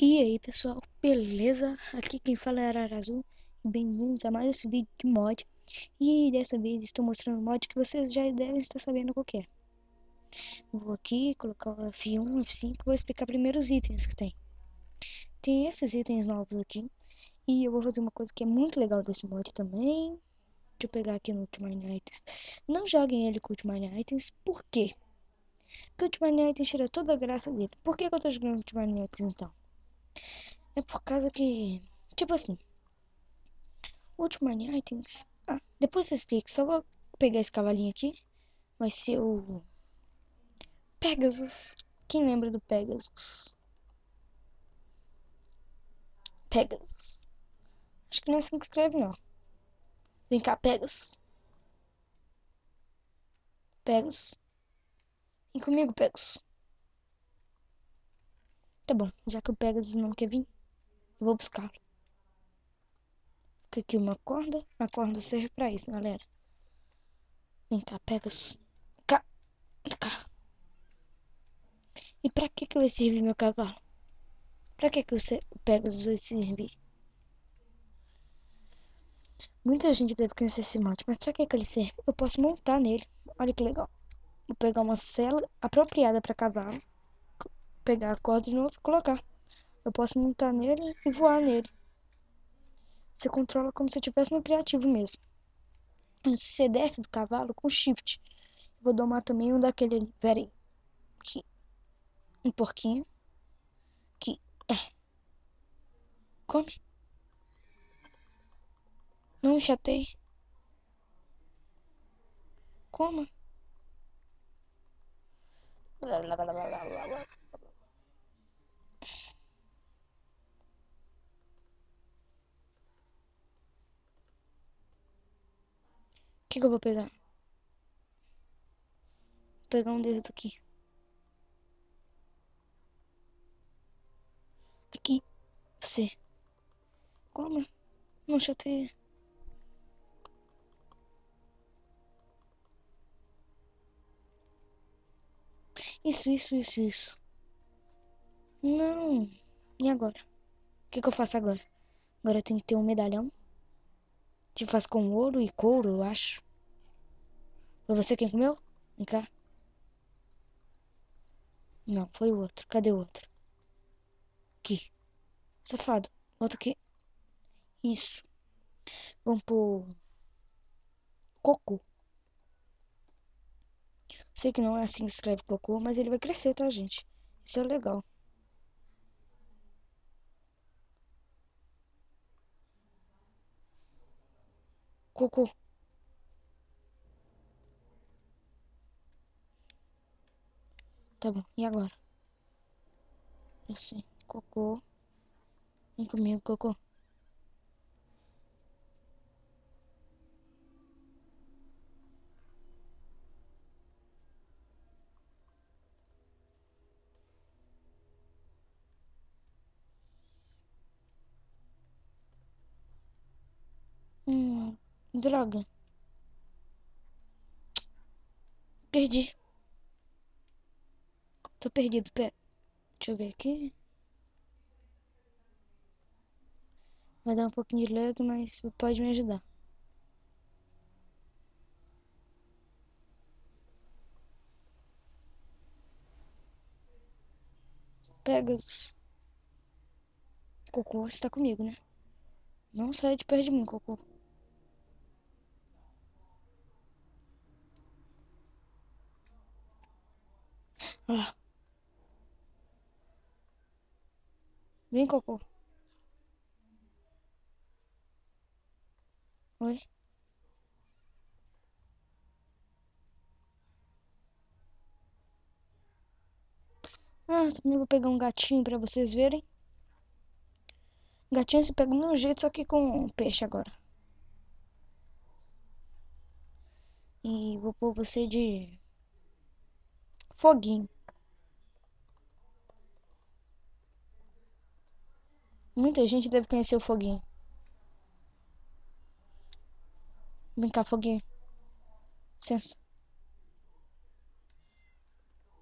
E aí pessoal, beleza? Aqui quem fala é Arara Azul e bem-vindos a mais esse vídeo de mod. E dessa vez estou mostrando um mod que vocês já devem estar sabendo qual que é. Vou aqui colocar o F1, F5, vou explicar primeiro os itens que tem. Tem esses itens novos aqui e eu vou fazer uma coisa que é muito legal desse mod também. Deixa eu pegar aqui no Ultimate Items. Não joguem ele com Ultimate Items, por quê? Porque o Ultimate Items tira toda a graça dele. Por que eu tô jogando Ultimate Items então? É por causa que, tipo assim, Ultimate Items. Ah, depois eu explico. Só vou pegar esse cavalinho aqui. Vai ser o Pegasus. Quem lembra do Pegasus? Pegasus. Acho que não é assim que escreve, não. Vem cá, Pegasus. Pegasus. Vem comigo, Pegasus. Tá bom, já que o Pegasus não quer vir, eu vou buscá-lo. Fica aqui uma corda. A corda serve pra isso, galera. Vem cá, Pegasus. Cá. Cá. E pra que vai servir meu cavalo? Pra que o Pegasus vai servir? Muita gente deve conhecer esse mod, mas pra que ele serve? Eu posso montar nele. Olha que legal. Vou pegar uma sela apropriada para cavalo, pegar a corda de novo e colocar. Eu posso montar nele e voar nele. Você controla como se estivesse no criativo mesmo. Você desce do cavalo com shift. Vou domar também um daquele ali. Pera aí. Aqui. Um porquinho. Que come. Não me chatei. Coma. O que eu vou pegar? Vou pegar um desses aqui. Aqui. Você. Coma. Não chatei. Isso. Não. E agora? O que eu faço agora? Agora eu tenho que ter um medalhão. Se faz com ouro e couro, eu acho. Foi você quem comeu? Vem cá. Não, foi o outro. Cadê o outro? Aqui. Safado. Volta aqui. Isso. Vamos pro cocô. Sei que não é assim que se escreve cocô, mas ele vai crescer, tá, gente? Isso é legal. Cocô. Tá bom. E agora? Assim. Cocô. Vem comigo, cocô. Droga. Perdi. Tô perdido. Pera. Deixa eu ver aqui. Vai dar um pouquinho de lag, mas pode me ajudar. Pega os... Cocô, você tá comigo, né? Não sai de perto de mim, cocô. Olha lá. Vem, cocô. Oi. Ah, também vou pegar um gatinho pra vocês verem. Gatinho se pega do mesmo jeito, só que com peixe agora. E vou pôr você de foguinho. Muita gente deve conhecer o foguinho. Vem cá, foguinho. Licença.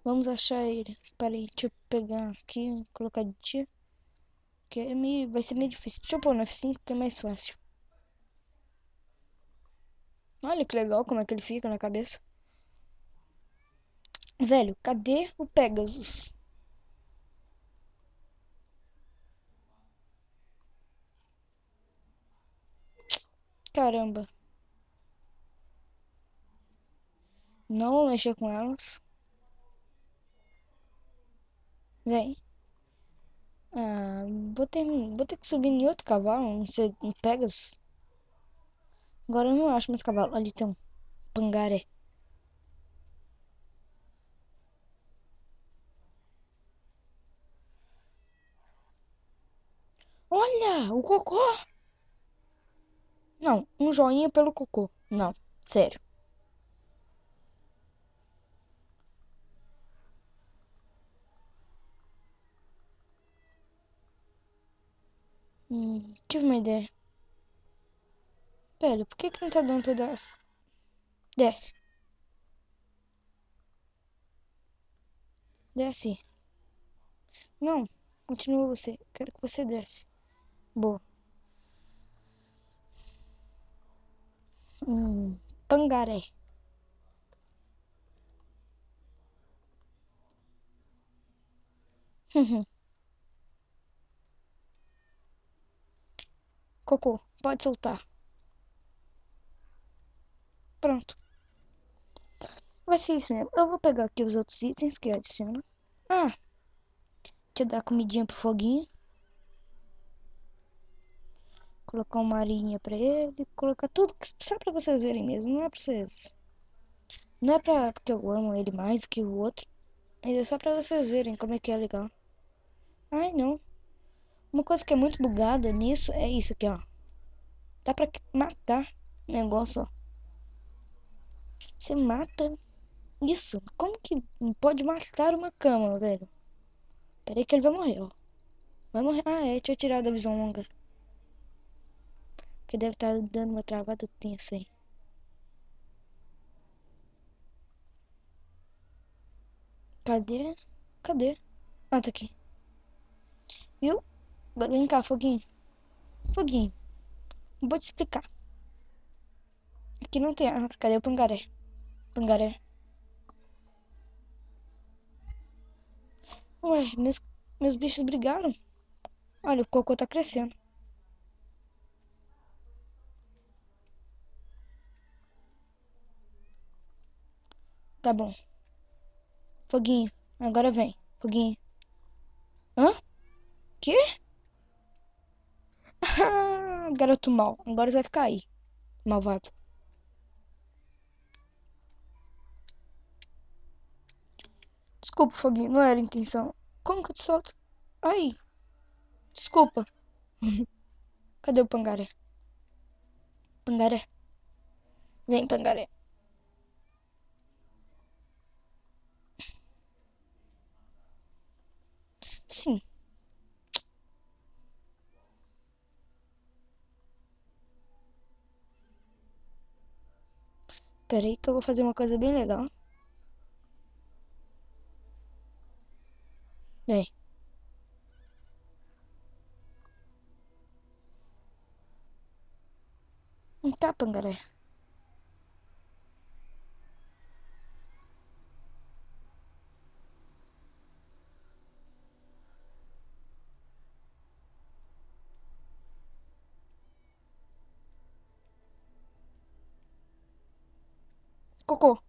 Vamos achar ele. Peraí, deixa eu pegar aqui, colocar de dia. porque vai ser meio difícil. Deixa eu pôr no F5 que é mais fácil. Olha que legal como é que ele fica na cabeça. Velho, cadê o Pegasus? Caramba. Não vou mexer com elas. Vem. Ah, vou ter que subir em outro cavalo, não sei, um Pegasus. Agora eu não acho mais cavalo. Ali tem um pangaré. Olha, o cocô. Não, um joinha pelo cocô. Não, sério. Tive uma ideia. Pera, por que que não tá dando pedaço? Desce, desce. Não, continua você. Quero que você desce. Boa. Pangaré. Cocô, pode soltar. Pronto. Vai ser isso mesmo. Eu vou pegar aqui os outros itens que adiciona. Ah, deixa eu dar comidinha pro foguinho. Colocar uma arinha pra ele. Colocar tudo só pra vocês verem mesmo. Não é pra vocês. Não é pra porque eu amo ele mais do que o outro. Mas é só pra vocês verem como é que é legal. Ai, não. Uma coisa que é muito bugada nisso é isso aqui, ó. Dá pra matar o negócio, ó. Você mata isso. Como que pode matar uma cama, velho? Pera aí que ele vai morrer, ó. Vai morrer. Ah, é. Deixa eu tirar da visão longa. Que deve estar dando uma travada tensa aí. Cadê? Cadê? Ah, tá aqui. Viu? Agora vem cá, foguinho. Foguinho. Vou te explicar. Aqui não tem árvore. Cadê o pangaré? Pangaré. Ué, meus bichos brigaram. Olha, o cocô tá crescendo. Tá bom. Foguinho. Agora vem. Foguinho. Hã? Quê? Garoto mal. Agora você vai ficar aí. Malvado. Desculpa, Foguinho. Não era a intenção. Como que eu te solto? Ai. Desculpa. Cadê o pangaré? Pangaré. Vem, pangaré. Sim. Pera aí que eu vou fazer uma coisa bem legal. Vem. Tá, pangaré. Cocô.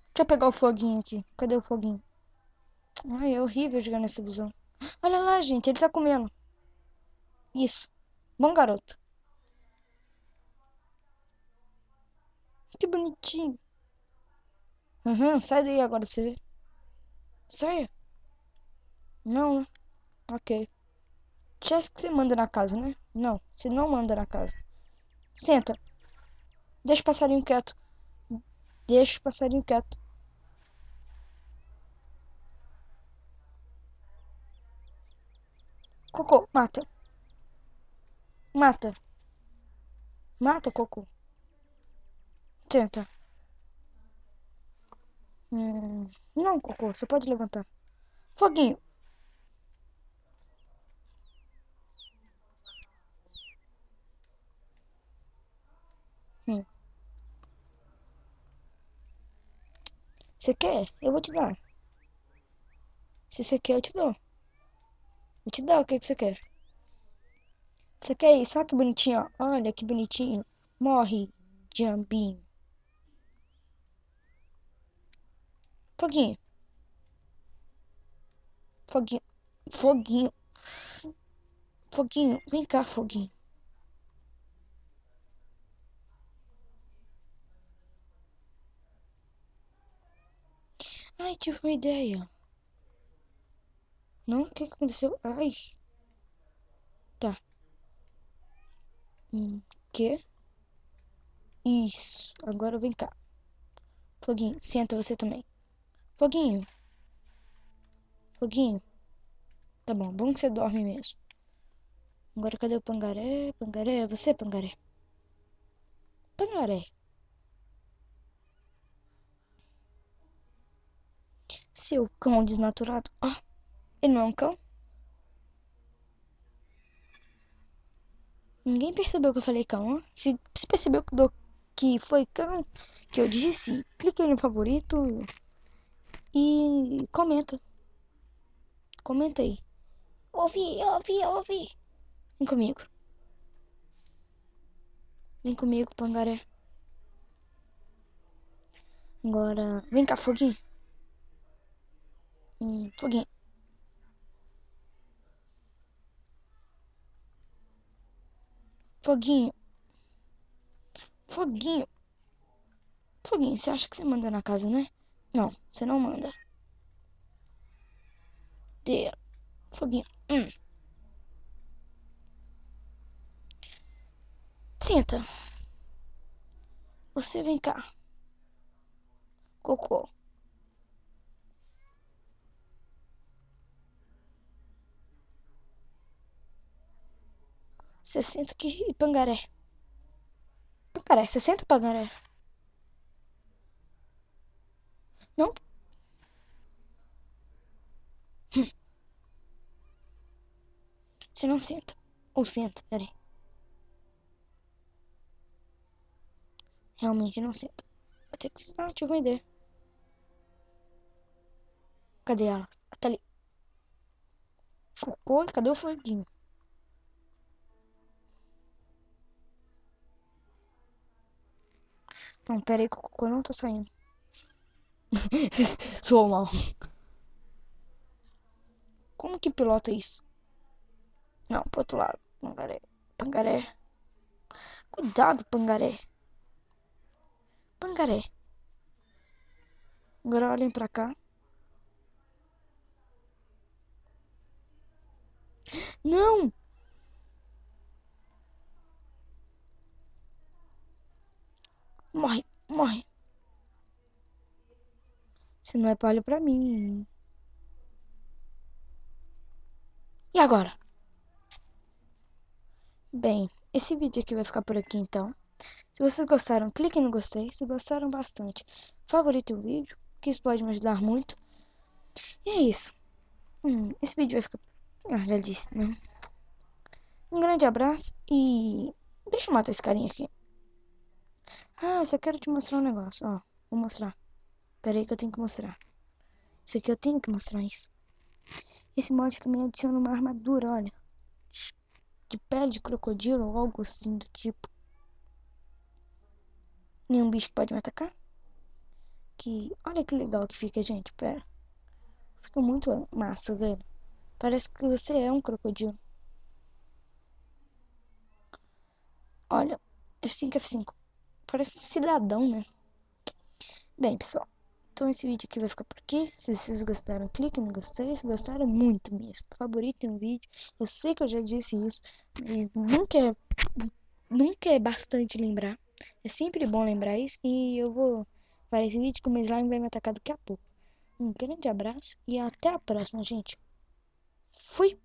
Deixa eu pegar o foguinho aqui. Cadê o foguinho? Ai, é horrível jogar nessa visão. Olha lá, gente. Ele tá comendo. Isso. Bom garoto. Que bonitinho. Sai daí agora pra você ver. Saia. Não, né? Ok. Chess que você manda na casa, né? Não, você não manda na casa. Senta. Deixa o passarinho quieto. Deixa o passarinho quieto. Cocô, mata. Mata. Mata, Cocô. Senta. Não, Cocô, você pode levantar. Foguinho. Hum. Você quer? Eu vou te dar. Se você quer, eu te dou. Vou te dar o que você quer. Você quer isso? Olha que bonitinho, ó. Olha que bonitinho. Morre, Jambinho. Foguinho. Foguinho. Foguinho. Foguinho. Vem cá, Foguinho. Ai, tive uma ideia. Não? O que que aconteceu? Ai. Tá. Que? Isso. Agora vem cá. Foguinho. Senta você também. Foguinho. Foguinho. Tá bom. Bom que você dorme mesmo. Agora cadê o Pangaré? Pangaré, é você, Pangaré? Pangaré. Seu cão desnaturado. Ah, ele não é um cão? Ninguém percebeu que eu falei cão, ó. Se percebeu que foi cão que eu disse, clique aí no favorito e comenta. Comenta aí. Ouvi, ouvi, ouvi. Vem comigo. Vem comigo, Pangaré. Agora, vem cá, Foguinho. Foguinho. Foguinho. Foguinho. Foguinho, você acha que você manda na casa, né? Não, você não manda. Ter. Foguinho. Senta. Você vem cá. Cocô. Você senta aqui, Pangaré. Pangaré, você senta, Pangaré. Não. Você não senta. Ou senta, peraí. Realmente não senta. Vai ter que... Ah, tive uma ideia. Cadê ela? Ela tá ali. Cocô, cadê o foguinho? Não, peraí que o cocô não tá saindo. Sou mal. Como que pilota isso? Não, pro outro lado. Pangaré. Pangaré. Cuidado, Pangaré. Pangaré. Agora olhem pra cá. Não! Morre, morre. Você não é palha pra mim. E agora? Bem, esse vídeo aqui vai ficar por aqui então. Se vocês gostaram, cliquem no gostei. Se gostaram bastante, favoritem o vídeo, que isso pode me ajudar muito. E é isso. Esse vídeo vai ficar... Ah, já disse, né? Um grande abraço e... Deixa eu matar esse carinha aqui. Ah, eu só quero te mostrar um negócio, ó. Vou mostrar. Pera aí que eu tenho que mostrar. Isso aqui eu tenho que mostrar isso. Esse mod também adiciona uma armadura, olha. De pele de crocodilo ou algo assim do tipo. Nenhum bicho que pode me atacar. Que... Olha que legal que fica, gente. Pera. Fica muito massa, velho. Parece que você é um crocodilo. Olha. F5, F5. Parece um cidadão, né? Bem, pessoal. Então esse vídeo aqui vai ficar por aqui. Se vocês gostaram, cliquem no gostei. Se gostaram, muito mesmo. Favoritem o vídeo. Eu sei que eu já disse isso, mas nunca é bastante lembrar. É sempre bom lembrar isso. E eu vou para esse vídeo que o meu slime vai me atacar daqui a pouco. Um grande abraço e até a próxima, gente. Fui!